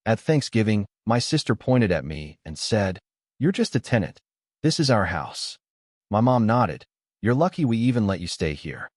At Thanksgiving, my sister pointed at me and said, "You're just a tenant. This is our house." My mom nodded. "You're lucky we even let you stay here."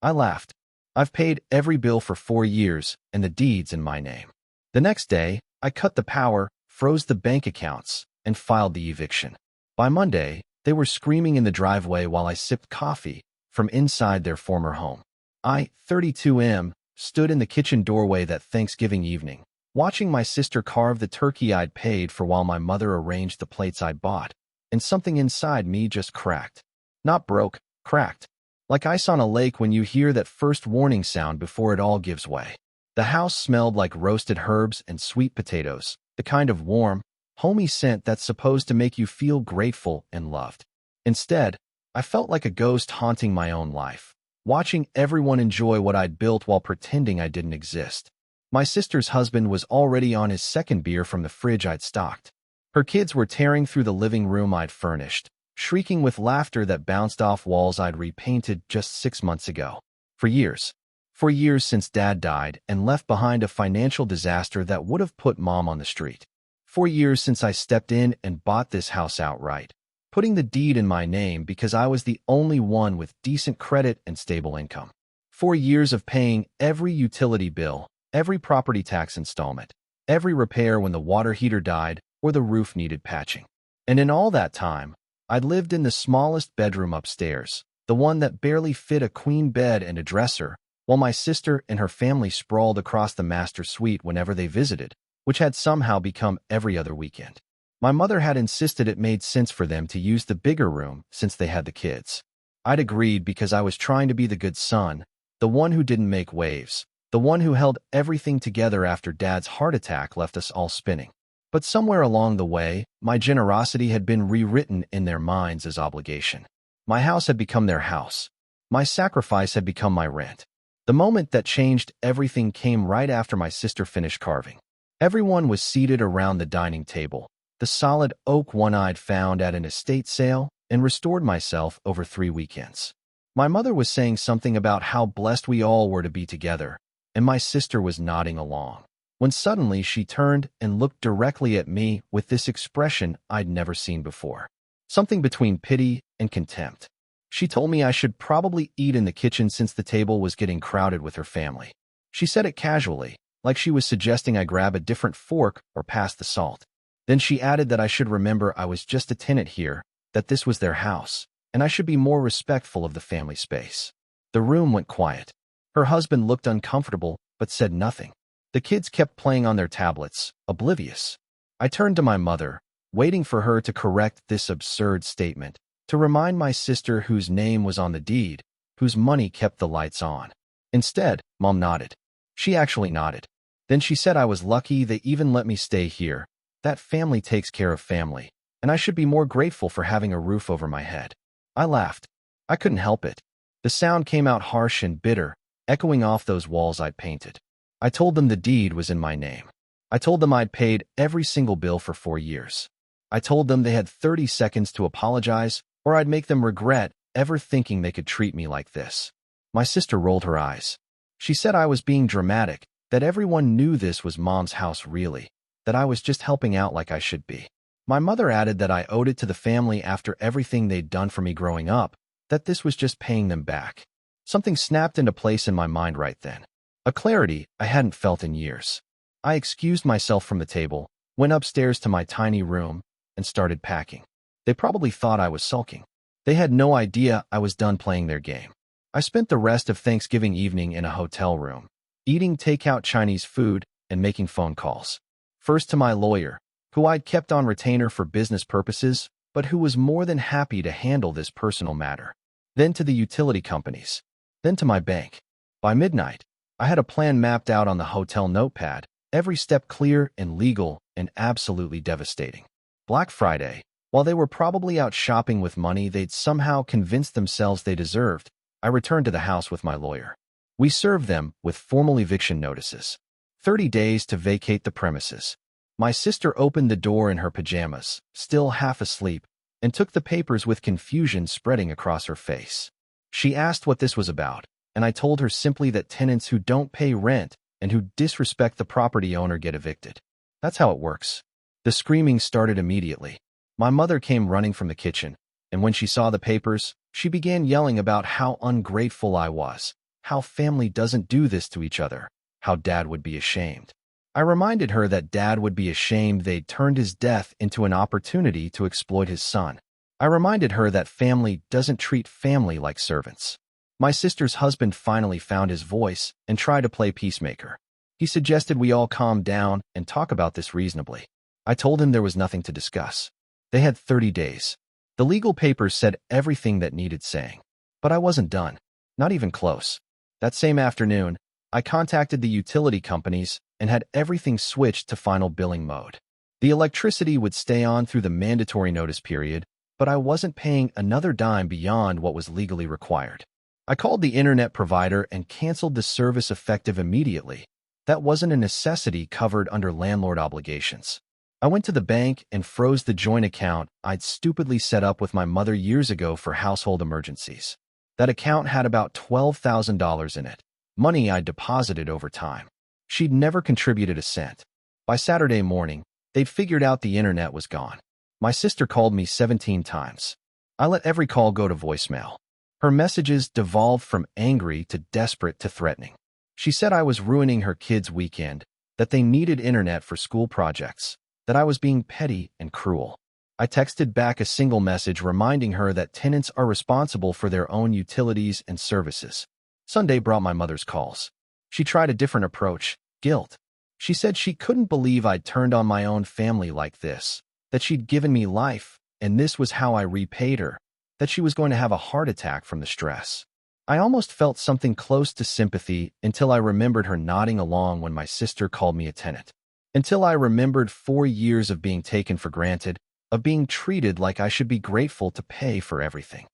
I laughed. "I've paid every bill for 4 years, and the deed's in my name." The next day, I cut the power, froze the bank accounts, and filed the eviction. By Monday, they were screaming in the driveway while I sipped coffee from inside their former home. I, 32M, stood in the kitchen doorway that Thanksgiving evening, watching my sister carve the turkey I'd paid for while my mother arranged the plates I'd bought, and something inside me just cracked. Not broke, cracked. Like ice on a lake when you hear that first warning sound before it all gives way. The house smelled like roasted herbs and sweet potatoes, the kind of warm, homey scent that's supposed to make you feel grateful and loved. Instead, I felt like a ghost haunting my own life, watching everyone enjoy what I'd built while pretending I didn't exist. My sister's husband was already on his second beer from the fridge I'd stocked. Her kids were tearing through the living room I'd furnished, shrieking with laughter that bounced off walls I'd repainted just 6 months ago. For years since Dad died and left behind a financial disaster that would have put Mom on the street. 4 years since I stepped in and bought this house outright, putting the deed in my name because I was the only one with decent credit and stable income. 4 years of paying every utility bill, every property tax installment, every repair when the water heater died or the roof needed patching. And in all that time, I'd lived in the smallest bedroom upstairs, the one that barely fit a queen bed and a dresser, while my sister and her family sprawled across the master suite whenever they visited, which had somehow become every other weekend. My mother had insisted it made sense for them to use the bigger room since they had the kids. I'd agreed because I was trying to be the good son, the one who didn't make waves, the one who held everything together after Dad's heart attack left us all spinning. But somewhere along the way, my generosity had been rewritten in their minds as obligation. My house had become their house. My sacrifice had become my rent. The moment that changed everything came right after my sister finished carving. Everyone was seated around the dining table, the solid oak one I'd found at an estate sale and restored myself over 3 weekends. My mother was saying something about how blessed we all were to be together, and my sister was nodding along, when suddenly she turned and looked directly at me with this expression I'd never seen before. Something between pity and contempt. She told me I should probably eat in the kitchen since the table was getting crowded with her family. She said it casually, like she was suggesting I grab a different fork or pass the salt. Then she added that I should remember I was just a tenant here, that this was their house, and I should be more respectful of the family space. The room went quiet. Her husband looked uncomfortable, but said nothing. The kids kept playing on their tablets, oblivious. I turned to my mother, waiting for her to correct this absurd statement, to remind my sister whose name was on the deed, whose money kept the lights on. Instead, Mom nodded. She actually nodded. Then she said I was lucky they even let me stay here, that family takes care of family, and I should be more grateful for having a roof over my head. I laughed. I couldn't help it. The sound came out harsh and bitter, echoing off those walls I'd painted. I told them the deed was in my name. I told them I'd paid every single bill for 4 years. I told them they had 30 seconds to apologize, or I'd make them regret ever thinking they could treat me like this. My sister rolled her eyes. She said I was being dramatic, that everyone knew this was Mom's house really, that I was just helping out like I should be. My mother added that I owed it to the family after everything they'd done for me growing up, that this was just paying them back. Something snapped into place in my mind right then. A clarity I hadn't felt in years. I excused myself from the table, went upstairs to my tiny room, and started packing. They probably thought I was sulking. They had no idea I was done playing their game. I spent the rest of Thanksgiving evening in a hotel room, eating takeout Chinese food and making phone calls. First to my lawyer, who I'd kept on retainer for business purposes, but who was more than happy to handle this personal matter. Then to the utility companies. Then to my bank. By midnight, I had a plan mapped out on the hotel notepad, every step clear and legal and absolutely devastating. Black Friday, while they were probably out shopping with money they'd somehow convinced themselves they deserved, I returned to the house with my lawyer. We served them with formal eviction notices. 30 days to vacate the premises. My sister opened the door in her pajamas, still half asleep, and took the papers with confusion spreading across her face. She asked what this was about, and I told her simply that tenants who don't pay rent and who disrespect the property owner get evicted. That's how it works. The screaming started immediately. My mother came running from the kitchen, and when she saw the papers, she began yelling about how ungrateful I was, how family doesn't do this to each other, how Dad would be ashamed. I reminded her that Dad would be ashamed they'd turned his death into an opportunity to exploit his son. I reminded her that family doesn't treat family like servants. My sister's husband finally found his voice and tried to play peacemaker. He suggested we all calm down and talk about this reasonably. I told him there was nothing to discuss. They had 30 days. The legal papers said everything that needed saying. But I wasn't done. Not even close. That same afternoon, I contacted the utility companies and had everything switched to final billing mode. The electricity would stay on through the mandatory notice period, but I wasn't paying another dime beyond what was legally required. I called the internet provider and canceled the service effective immediately. That wasn't a necessity covered under landlord obligations. I went to the bank and froze the joint account I'd stupidly set up with my mother years ago for household emergencies. That account had about $12,000 in it, money I'd deposited over time. She'd never contributed a cent. By Saturday morning, they'd figured out the internet was gone. My sister called me 17 times. I let every call go to voicemail. Her messages devolved from angry to desperate to threatening. She said I was ruining her kids' weekend, that they needed internet for school projects, that I was being petty and cruel. I texted back a single message reminding her that tenants are responsible for their own utilities and services. Sunday brought my mother's calls. She tried a different approach, guilt. She said she couldn't believe I'd turned on my own family like this, that she'd given me life, and this was how I repaid her, that she was going to have a heart attack from the stress. I almost felt something close to sympathy until I remembered her nodding along when my sister called me a tenant. Until I remembered 4 years of being taken for granted, of being treated like I should be grateful to pay for everything.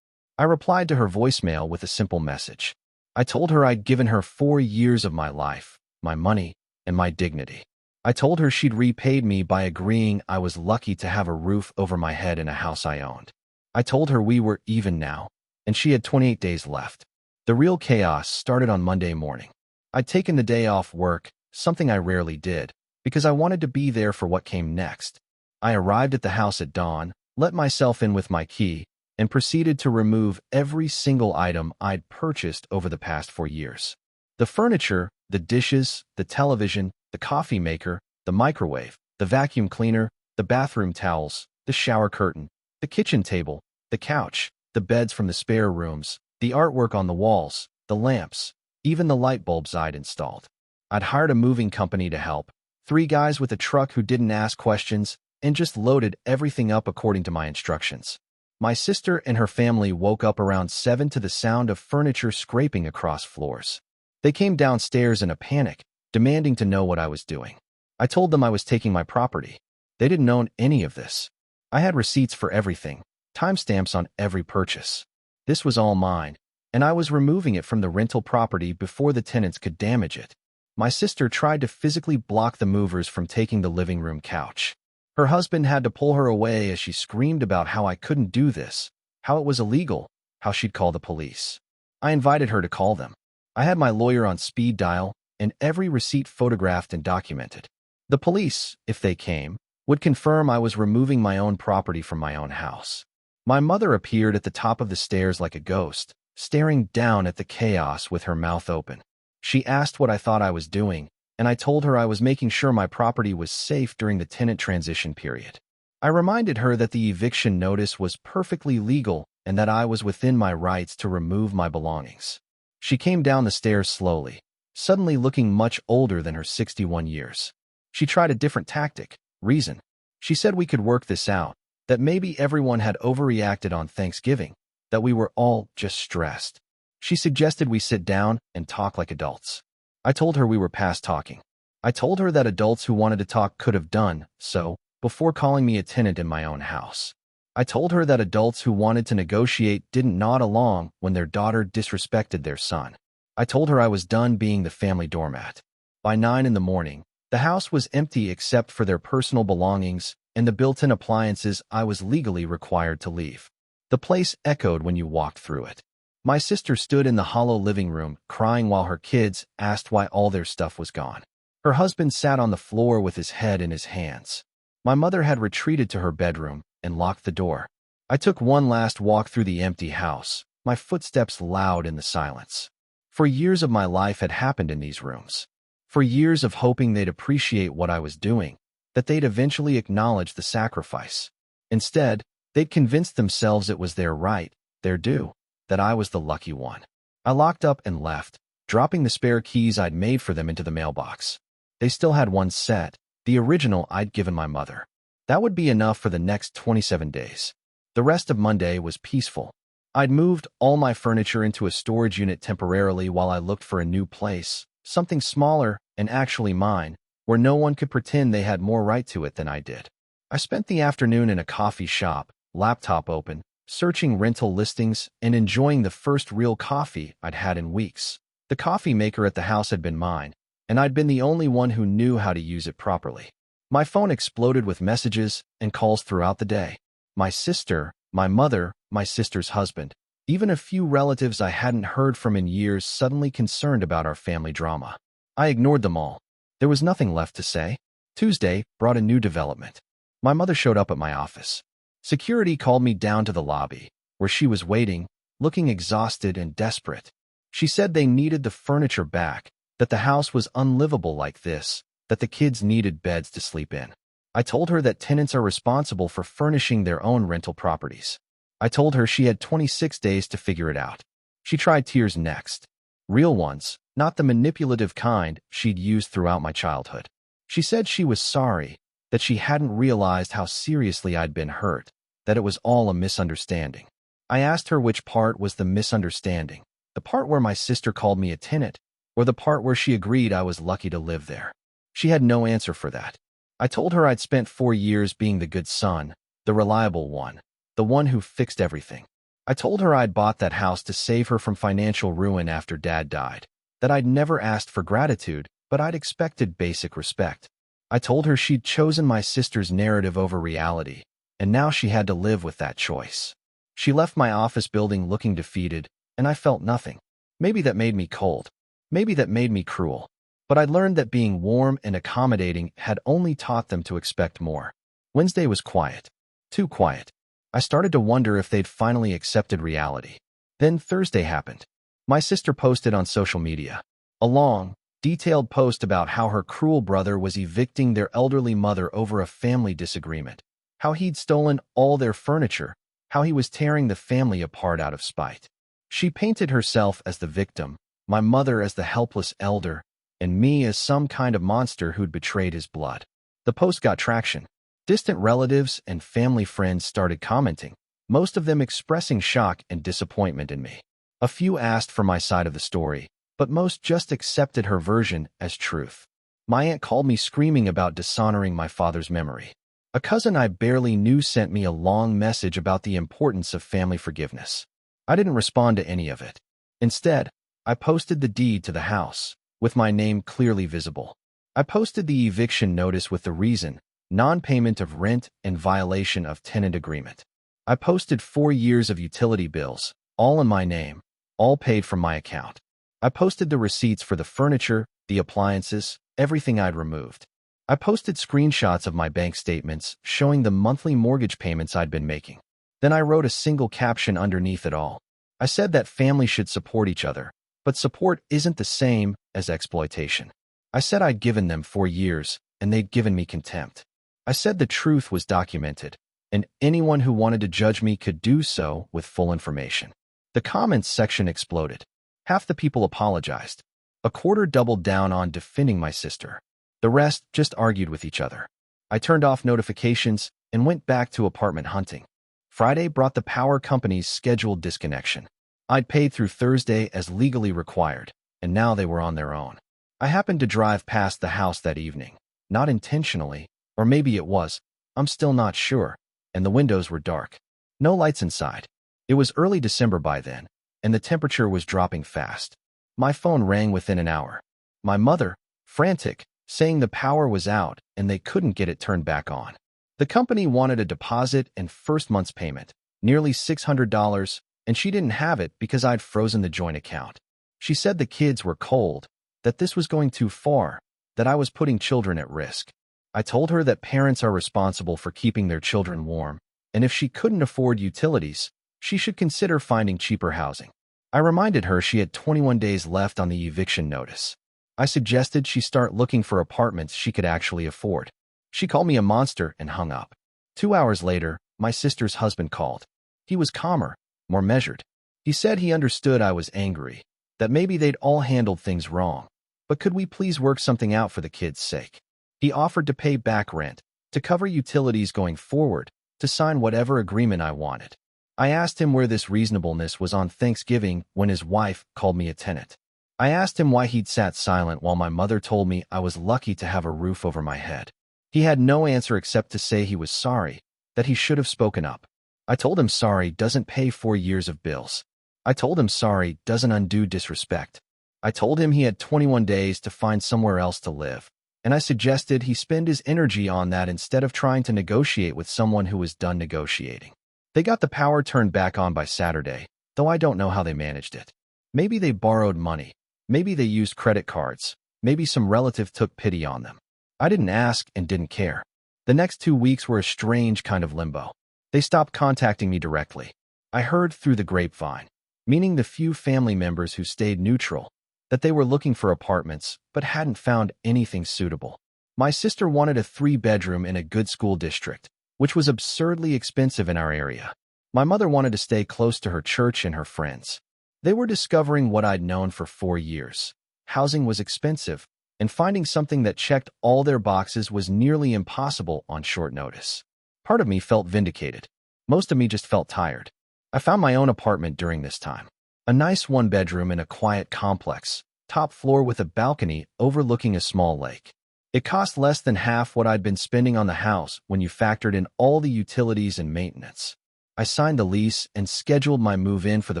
I replied to her voicemail with a simple message. I told her I'd given her 4 years of my life, my money, and my dignity. I told her she'd repaid me by agreeing I was lucky to have a roof over my head in a house I owned. I told her we were even now, and she had 28 days left. The real chaos started on Monday morning. I'd taken the day off work, something I rarely did, because I wanted to be there for what came next. I arrived at the house at dawn, let myself in with my key, and proceeded to remove every single item I'd purchased over the past 4 years. The furniture, the dishes, the television, the coffee maker, the microwave, the vacuum cleaner, the bathroom towels, the shower curtain, the kitchen table, the couch, the beds from the spare rooms, the artwork on the walls, the lamps, even the light bulbs I'd installed. I'd hired a moving company to help, 3 guys with a truck who didn't ask questions, and just loaded everything up according to my instructions. My sister and her family woke up around 7 to the sound of furniture scraping across floors. They came downstairs in a panic, demanding to know what I was doing. I told them I was taking my property. They didn't own any of this. I had receipts for everything, timestamps on every purchase. This was all mine, and I was removing it from the rental property before the tenants could damage it. My sister tried to physically block the movers from taking the living room couch. Her husband had to pull her away as she screamed about how I couldn't do this, how it was illegal, how she'd call the police. I invited her to call them. I had my lawyer on speed dial, and every receipt photographed and documented. The police, if they came, would confirm I was removing my own property from my own house. My mother appeared at the top of the stairs like a ghost, staring down at the chaos with her mouth open. She asked what I thought I was doing, and I told her I was making sure my property was safe during the tenant transition period. I reminded her that the eviction notice was perfectly legal and that I was within my rights to remove my belongings. She came down the stairs slowly, suddenly looking much older than her 61 years. She tried a different tactic, reason. She said we could work this out, that maybe everyone had overreacted on Thanksgiving, that we were all just stressed. She suggested we sit down and talk like adults. I told her we were past talking. I told her that adults who wanted to talk could have done so before calling me a tenant in my own house. I told her that adults who wanted to negotiate didn't nod along when their daughter disrespected their son. I told her I was done being the family doormat. By 9 in the morning, the house was empty except for their personal belongings and the built-in appliances I was legally required to leave. The place echoed when you walked through it. My sister stood in the hollow living room, crying while her kids asked why all their stuff was gone. Her husband sat on the floor with his head in his hands. My mother had retreated to her bedroom and locked the door. I took one last walk through the empty house, my footsteps loud in the silence. For years of my life had happened in these rooms. For years of hoping they'd appreciate what I was doing, that they'd eventually acknowledge the sacrifice. Instead, they'd convinced themselves it was their right, their due, that I was the lucky one. I locked up and left, dropping the spare keys I'd made for them into the mailbox. They still had one set, the original I'd given my mother. That would be enough for the next 27 days. The rest of Monday was peaceful. I'd moved all my furniture into a storage unit temporarily while I looked for a new place, something smaller and actually mine, where no one could pretend they had more right to it than I did. I spent the afternoon in a coffee shop, laptop open, searching rental listings and enjoying the first real coffee I'd had in weeks. The coffee maker at the house had been mine, and I'd been the only one who knew how to use it properly. My phone exploded with messages and calls throughout the day. My sister, my mother, my sister's husband, even a few relatives I hadn't heard from in years suddenly concerned about our family drama. I ignored them all. There was nothing left to say. Tuesday brought a new development. My mother showed up at my office. Security called me down to the lobby, where she was waiting, looking exhausted and desperate. She said they needed the furniture back, that the house was unlivable like this, that the kids needed beds to sleep in. I told her that tenants are responsible for furnishing their own rental properties. I told her she had 26 days to figure it out. She tried tears next. Real ones, not the manipulative kind she'd used throughout my childhood. She said she was sorry, that she hadn't realized how seriously I'd been hurt, that it was all a misunderstanding. I asked her which part was the misunderstanding, the part where my sister called me a tenant, or the part where she agreed I was lucky to live there. She had no answer for that. I told her I'd spent 4 years being the good son, the reliable one, the one who fixed everything. I told her I'd bought that house to save her from financial ruin after Dad died, that I'd never asked for gratitude, but I'd expected basic respect. I told her she'd chosen my sister's narrative over reality, and now she had to live with that choice. She left my office building looking defeated, and I felt nothing. Maybe that made me cold. Maybe that made me cruel. But I'd learned that being warm and accommodating had only taught them to expect more. Wednesday was quiet. Too quiet. I started to wonder if they'd finally accepted reality. Then Thursday happened. My sister posted on social media a long, detailed post about how her cruel brother was evicting their elderly mother over a family disagreement, how he'd stolen all their furniture, how he was tearing the family apart out of spite. She painted herself as the victim, my mother as the helpless elder, and me as some kind of monster who'd betrayed his blood. The post got traction. Distant relatives and family friends started commenting, most of them expressing shock and disappointment in me. A few asked for my side of the story, but most just accepted her version as truth. My aunt called me screaming about dishonoring my father's memory. A cousin I barely knew sent me a long message about the importance of family forgiveness. I didn't respond to any of it. Instead, I posted the deed to the house, with my name clearly visible. I posted the eviction notice with the reason, non-payment of rent and violation of tenant agreement. I posted 4 years of utility bills, all in my name, all paid from my account. I posted the receipts for the furniture, the appliances, everything I'd removed. I posted screenshots of my bank statements showing the monthly mortgage payments I'd been making. Then I wrote a single caption underneath it all. I said that families should support each other, but support isn't the same as exploitation. I said I'd given them 4 years, and they'd given me contempt. I said the truth was documented, and anyone who wanted to judge me could do so with full information. The comments section exploded. Half the people apologized. A quarter doubled down on defending my sister. The rest just argued with each other. I turned off notifications and went back to apartment hunting. Friday brought the power company's scheduled disconnection. I'd paid through Thursday as legally required, and now they were on their own. I happened to drive past the house that evening, not intentionally, or maybe it was, I'm still not sure, and the windows were dark. No lights inside. It was early December by then, and the temperature was dropping fast. My phone rang within an hour. My mother, frantic, saying the power was out and they couldn't get it turned back on. The company wanted a deposit and first month's payment, nearly $600, and she didn't have it because I'd frozen the joint account. She said the kids were cold, that this was going too far, that I was putting children at risk. I told her that parents are responsible for keeping their children warm, and if she couldn't afford utilities, she should consider finding cheaper housing. I reminded her she had 21 days left on the eviction notice. I suggested she start looking for apartments she could actually afford. She called me a monster and hung up. 2 hours later, my sister's husband called. He was calmer, more measured. He said he understood I was angry, that maybe they'd all handled things wrong, but could we please work something out for the kids' sake? He offered to pay back rent, to cover utilities going forward, to sign whatever agreement I wanted. I asked him where this reasonableness was on Thanksgiving when his wife called me a tenant. I asked him why he'd sat silent while my mother told me I was lucky to have a roof over my head. He had no answer except to say he was sorry, that he should have spoken up. I told him sorry doesn't pay 4 years of bills. I told him sorry doesn't undo disrespect. I told him he had 21 days to find somewhere else to live, and I suggested he spend his energy on that instead of trying to negotiate with someone who was done negotiating. They got the power turned back on by Saturday, though I don't know how they managed it. Maybe they borrowed money. Maybe they used credit cards. Maybe some relative took pity on them. I didn't ask and didn't care. The next 2 weeks were a strange kind of limbo. They stopped contacting me directly. I heard through the grapevine, meaning the few family members who stayed neutral, that they were looking for apartments but hadn't found anything suitable. My sister wanted a 3-bedroom in a good school district, which was absurdly expensive in our area. My mother wanted to stay close to her church and her friends. They were discovering what I'd known for 4 years. Housing was expensive, and finding something that checked all their boxes was nearly impossible on short notice. Part of me felt vindicated. Most of me just felt tired. I found my own apartment during this time. A nice 1-bedroom in a quiet complex, top floor with a balcony overlooking a small lake. It cost less than half what I'd been spending on the house when you factored in all the utilities and maintenance. I signed the lease and scheduled my move-in for the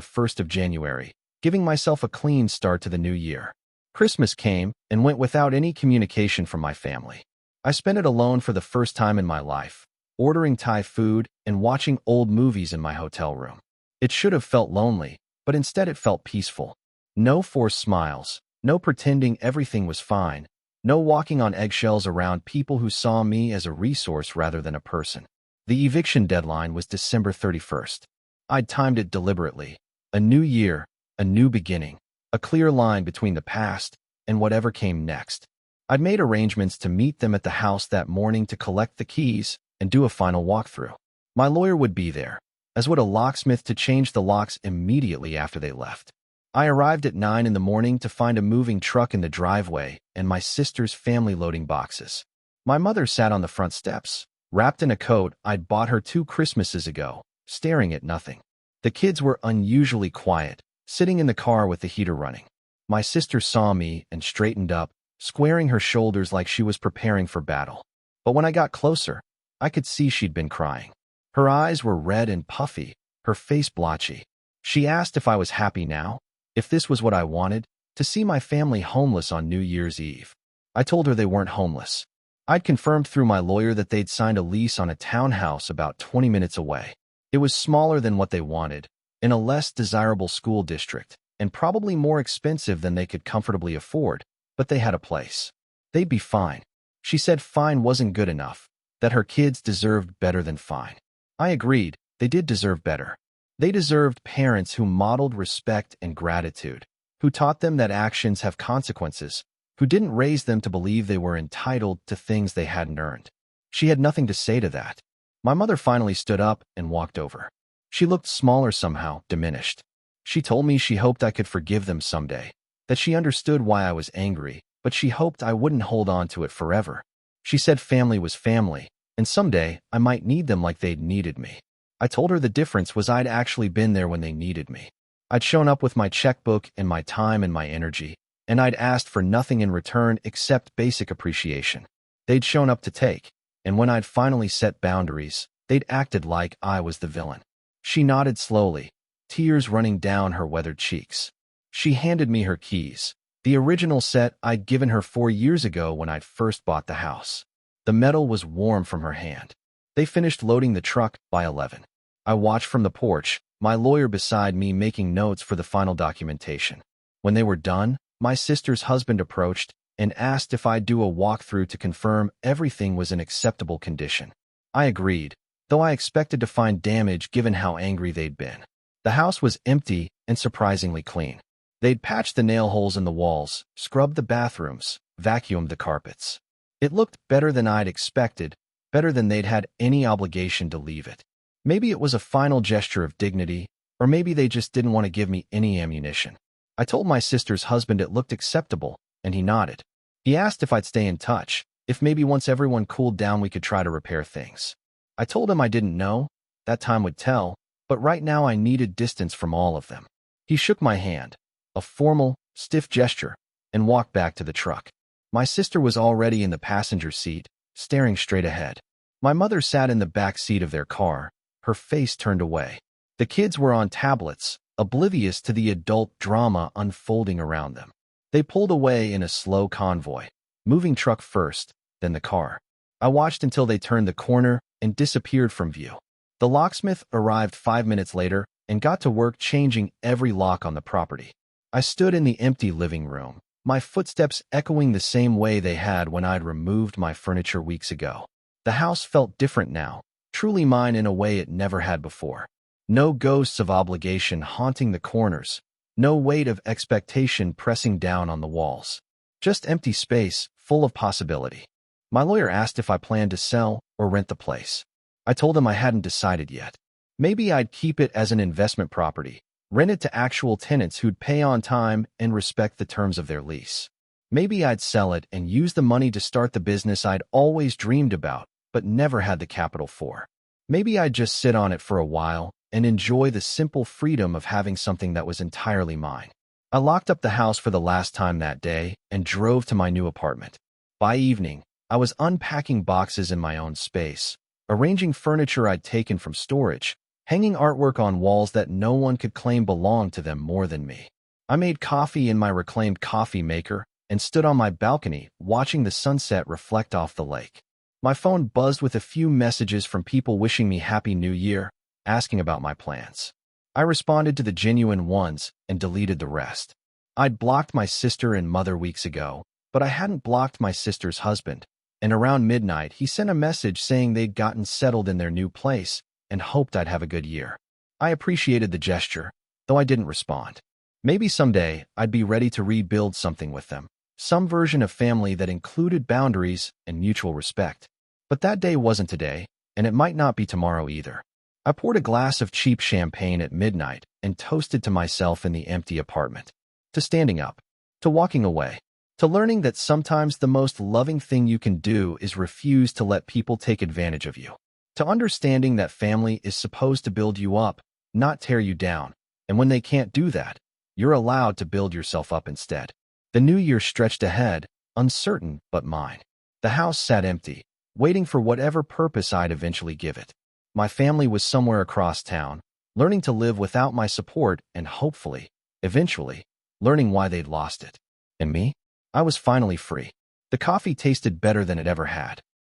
1st of January, giving myself a clean start to the new year. Christmas came and went without any communication from my family. I spent it alone for the first time in my life, ordering Thai food and watching old movies in my hotel room. It should have felt lonely, but instead it felt peaceful. No forced smiles, no pretending everything was fine, no walking on eggshells around people who saw me as a resource rather than a person. The eviction deadline was December 31st. I'd timed it deliberately. A new year, a new beginning, a clear line between the past and whatever came next. I'd made arrangements to meet them at the house that morning to collect the keys and do a final walkthrough. My lawyer would be there, as would a locksmith to change the locks immediately after they left. I arrived at 9 in the morning to find a moving truck in the driveway and my sister's family loading boxes. My mother sat on the front steps, wrapped in a coat I'd bought her 2 Christmases ago, staring at nothing. The kids were unusually quiet, sitting in the car with the heater running. My sister saw me and straightened up, squaring her shoulders like she was preparing for battle. But when I got closer, I could see she'd been crying. Her eyes were red and puffy, her face blotchy. She asked if I was happy now, if this was what I wanted, to see my family homeless on New Year's Eve. I told her they weren't homeless. I'd confirmed through my lawyer that they'd signed a lease on a townhouse about 20 minutes away. It was smaller than what they wanted, in a less desirable school district, and probably more expensive than they could comfortably afford, but they had a place. They'd be fine. She said fine wasn't good enough, that her kids deserved better than fine. I agreed, they did deserve better. They deserved parents who modeled respect and gratitude, who taught them that actions have consequences, who didn't raise them to believe they were entitled to things they hadn't earned. She had nothing to say to that. My mother finally stood up and walked over. She looked smaller somehow, diminished. She told me she hoped I could forgive them someday, that she understood why I was angry, but she hoped I wouldn't hold on to it forever. She said family was family, and someday I might need them like they'd needed me. I told her the difference was I'd actually been there when they needed me. I'd shown up with my checkbook and my time and my energy, and I'd asked for nothing in return except basic appreciation. They'd shown up to take, and when I'd finally set boundaries, they'd acted like I was the villain. She nodded slowly, tears running down her weathered cheeks. She handed me her keys, the original set I'd given her 4 years ago when I'd first bought the house. The metal was warm from her hand. They finished loading the truck by 11. I watched from the porch, my lawyer beside me making notes for the final documentation. When they were done, my sister's husband approached, and asked if I'd do a walkthrough to confirm everything was in acceptable condition. I agreed, though I expected to find damage given how angry they'd been. The house was empty and surprisingly clean. They'd patched the nail holes in the walls, scrubbed the bathrooms, vacuumed the carpets. It looked better than I'd expected, better than they'd had any obligation to leave it. Maybe it was a final gesture of dignity, or maybe they just didn't want to give me any ammunition. I told my sister's husband it looked acceptable, and he nodded. He asked if I'd stay in touch, if maybe once everyone cooled down we could try to repair things. I told him I didn't know, that time would tell, but right now I needed distance from all of them. He shook my hand, a formal, stiff gesture, and walked back to the truck. My sister was already in the passenger seat, staring straight ahead. My mother sat in the back seat of their car, her face turned away. The kids were on tablets, oblivious to the adult drama unfolding around them. They pulled away in a slow convoy, moving truck first, then the car. I watched until they turned the corner and disappeared from view. The locksmith arrived 5 minutes later and got to work changing every lock on the property. I stood in the empty living room, my footsteps echoing the same way they had when I'd removed my furniture weeks ago. The house felt different now, truly mine in a way it never had before. No ghosts of obligation haunting the corners, no weight of expectation pressing down on the walls. Just empty space, full of possibility. My lawyer asked if I planned to sell or rent the place. I told him I hadn't decided yet. Maybe I'd keep it as an investment property, rent it to actual tenants who'd pay on time and respect the terms of their lease. Maybe I'd sell it and use the money to start the business I'd always dreamed about, but never had the capital for. Maybe I'd just sit on it for a while and enjoy the simple freedom of having something that was entirely mine. I locked up the house for the last time that day and drove to my new apartment. By evening, I was unpacking boxes in my own space, arranging furniture I'd taken from storage, hanging artwork on walls that no one could claim belonged to them more than me. I made coffee in my reclaimed coffee maker and stood on my balcony watching the sunset reflect off the lake. My phone buzzed with a few messages from people wishing me Happy New Year, asking about my plans. I responded to the genuine ones and deleted the rest. I'd blocked my sister and mother weeks ago, but I hadn't blocked my sister's husband, and around midnight he sent a message saying they'd gotten settled in their new place and hoped I'd have a good year. I appreciated the gesture, though I didn't respond. Maybe someday I'd be ready to rebuild something with them, some version of family that included boundaries and mutual respect. But that day wasn't today, and it might not be tomorrow either. I poured a glass of cheap champagne at midnight and toasted to myself in the empty apartment. To standing up. To walking away. To learning that sometimes the most loving thing you can do is refuse to let people take advantage of you. To understanding that family is supposed to build you up, not tear you down, and when they can't do that, you're allowed to build yourself up instead. The new year stretched ahead, uncertain but mine. The house sat empty, waiting for whatever purpose I'd eventually give it. My family was somewhere across town, learning to live without my support and hopefully, eventually, learning why they'd lost it. And me? I was finally free. The coffee tasted better than it ever had.